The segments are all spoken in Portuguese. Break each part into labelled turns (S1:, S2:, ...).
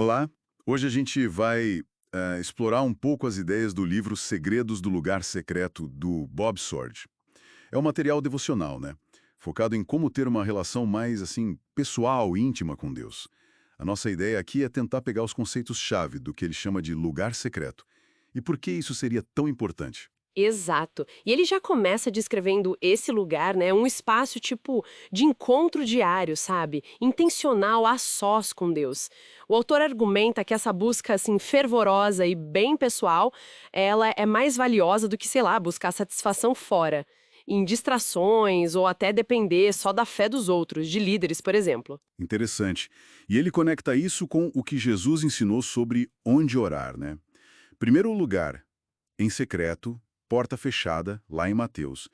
S1: Olá, hoje a gente vai explorar um pouco as ideias do livro Segredos do Lugar Secreto, do Bob Sword. É um material devocional, né? Focado em como ter uma relação mais, assim, pessoal, íntima com Deus. A nossa ideia aqui é tentar pegar os conceitos-chave do que ele chama de lugar secreto. E por que isso seria tão importante?
S2: Exato. E ele já começa descrevendo esse lugar, né, um espaço tipo de encontro diário, sabe? Intencional a sós com Deus. O autor argumenta que essa busca assim fervorosa e bem pessoal, ela é mais valiosa do que, sei lá, buscar satisfação fora, em distrações ou até depender só da fé dos outros, de líderes, por exemplo.
S1: Interessante. E ele conecta isso com o que Jesus ensinou sobre onde orar, né? Primeiro lugar, em secreto, porta fechada, lá em Mateus,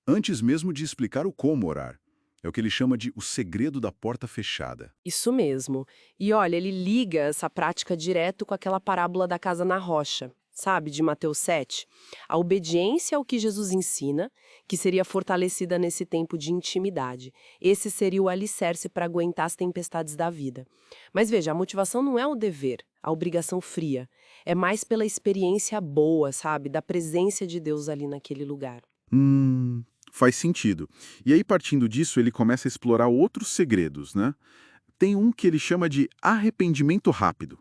S1: antes mesmo de explicar o como orar. É o que ele chama de o segredo da porta fechada.
S2: Isso mesmo. E olha, ele liga essa prática direto com aquela parábola da casa na rocha, sabe, de Mateus 7. A obediência ao que Jesus ensina, que seria fortalecida nesse tempo de intimidade. Esse seria o alicerce para aguentar as tempestades da vida. Mas veja, a motivação não é o dever, a obrigação fria. É mais pela experiência boa, sabe, da presença de Deus ali naquele lugar.
S1: Faz sentido. E aí, partindo disso, ele começa a explorar outros segredos, né? Tem um que ele chama de arrependimento rápido.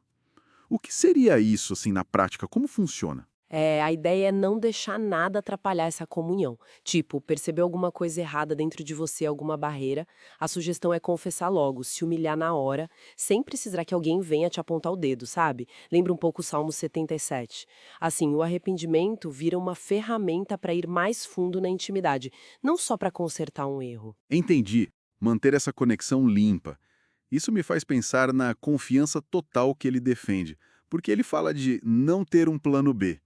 S1: O que seria isso, assim, na prática? Como funciona?
S2: É, a ideia é não deixar nada atrapalhar essa comunhão. Tipo, perceber alguma coisa errada dentro de você, alguma barreira, a sugestão é confessar logo, se humilhar na hora, sem precisar que alguém venha te apontar o dedo, sabe? Lembra um pouco o Salmo 77. Assim, o arrependimento vira uma ferramenta para ir mais fundo na intimidade, não só para consertar um erro.
S1: Entendi. Manter essa conexão limpa. Isso me faz pensar na confiança total que ele defende, porque ele fala de não ter um plano B.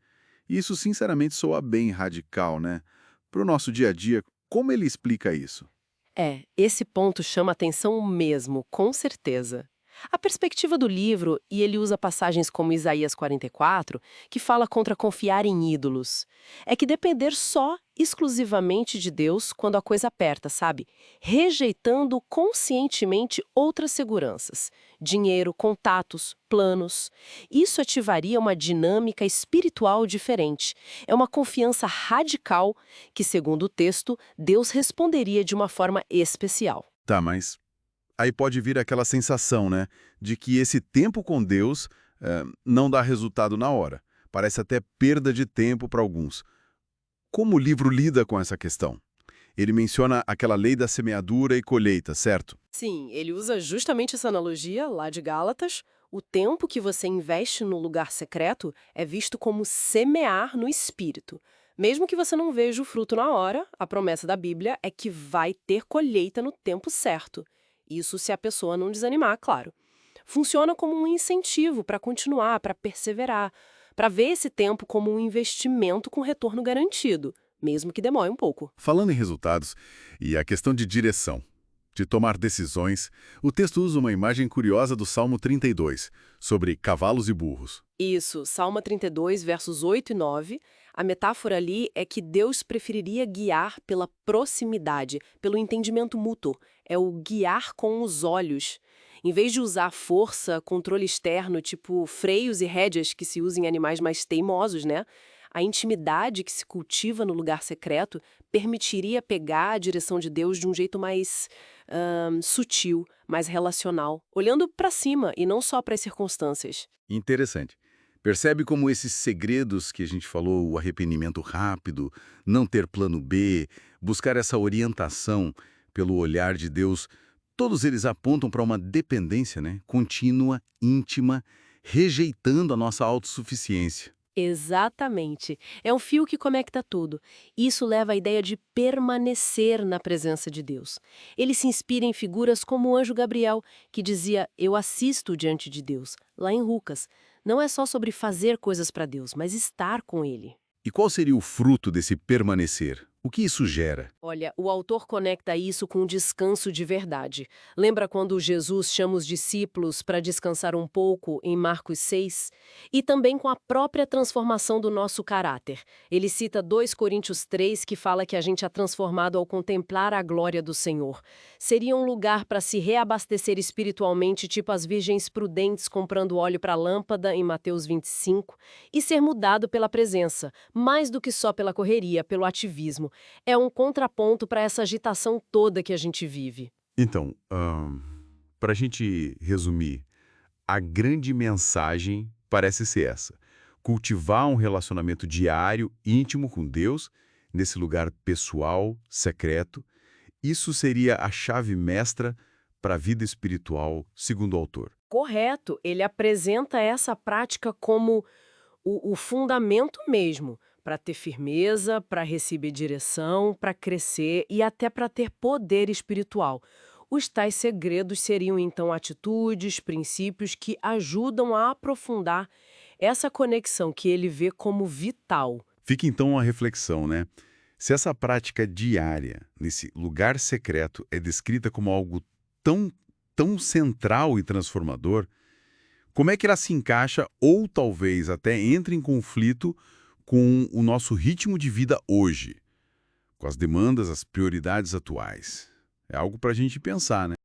S1: Isso, sinceramente, soa bem radical, né? Para o nosso dia a dia, como ele explica isso?
S2: É, esse ponto chama atenção mesmo, com certeza. A perspectiva do livro, e ele usa passagens como Isaías 44, que fala contra confiar em ídolos, é que depender só, exclusivamente de Deus quando a coisa aperta, sabe? Rejeitando conscientemente outras seguranças, dinheiro, contatos, planos. Isso ativaria uma dinâmica espiritual diferente. É uma confiança radical que, segundo o texto, Deus responderia de uma forma especial.
S1: Tá, mas aí pode vir aquela sensação, né, de que esse tempo com Deus não dá resultado na hora. Parece até perda de tempo para alguns. Como o livro lida com essa questão? Ele menciona aquela lei da semeadura e colheita, certo?
S2: Sim, ele usa justamente essa analogia lá de Gálatas. O tempo que você investe no lugar secreto é visto como semear no espírito. Mesmo que você não veja o fruto na hora, a promessa da Bíblia é que vai ter colheita no tempo certo. Isso se a pessoa não desanimar, claro. Funciona como um incentivo para continuar, para perseverar, para ver esse tempo como um investimento com retorno garantido, mesmo que demore um pouco.
S1: Falando em resultados e a questão de direção, de tomar decisões, o texto usa uma imagem curiosa do Salmo 32, sobre cavalos e burros.
S2: Isso, Salmo 32, versos 8 e 9. A metáfora ali é que Deus preferiria guiar pela proximidade, pelo entendimento mútuo. É o guiar com os olhos. Em vez de usar força, controle externo, tipo freios e rédeas que se usam em animais mais teimosos, né? A intimidade que se cultiva no lugar secreto permitiria pegar a direção de Deus de um jeito mais sutil, mais relacional, olhando para cima e não só para as circunstâncias.
S1: Interessante. Percebe como esses segredos que a gente falou, o arrependimento rápido, não ter plano B, buscar essa orientação pelo olhar de Deus, todos eles apontam para uma dependência, né, contínua, íntima, rejeitando a nossa autossuficiência.
S2: Exatamente. É um fio que conecta tudo. Isso leva à ideia de permanecer na presença de Deus. Ele se inspira em figuras como o anjo Gabriel, que dizia: Eu assisto diante de Deus, lá em Lucas. Não é só sobre fazer coisas para Deus, mas estar com Ele.
S1: E qual seria o fruto desse permanecer?
S3: O que isso gera?
S2: Olha, o autor conecta isso com o descanso de verdade. Lembra quando Jesus chama os discípulos para descansar um pouco em Marcos 6? E também com a própria transformação do nosso caráter. Ele cita 2 Coríntios 3, que fala que a gente é transformado ao contemplar a glória do Senhor. Seria um lugar para se reabastecer espiritualmente, tipo as virgens prudentes comprando óleo para a lâmpada em Mateus 25, e ser mudado pela presença, mais do que só pela correria, pelo ativismo. É um contraponto para essa agitação toda que a gente vive.
S3: Então, para a gente resumir, a grande mensagem parece ser essa: cultivar um relacionamento diário, íntimo com Deus, nesse lugar pessoal, secreto. Isso seria a chave mestra para a vida espiritual, segundo o autor.
S2: Correto, ele apresenta essa prática como o fundamento mesmo, para ter firmeza, para receber direção, para crescer e até para ter poder espiritual. Os tais segredos seriam então atitudes, princípios que ajudam a aprofundar essa conexão que ele vê como vital.
S3: Fica então a reflexão, né? Se essa prática diária, nesse lugar secreto, é descrita como algo tão, tão central e transformador, como é que ela se encaixa ou talvez até entre em conflito com o nosso ritmo de vida hoje, com as demandas, as prioridades atuais? É algo para a gente pensar, né?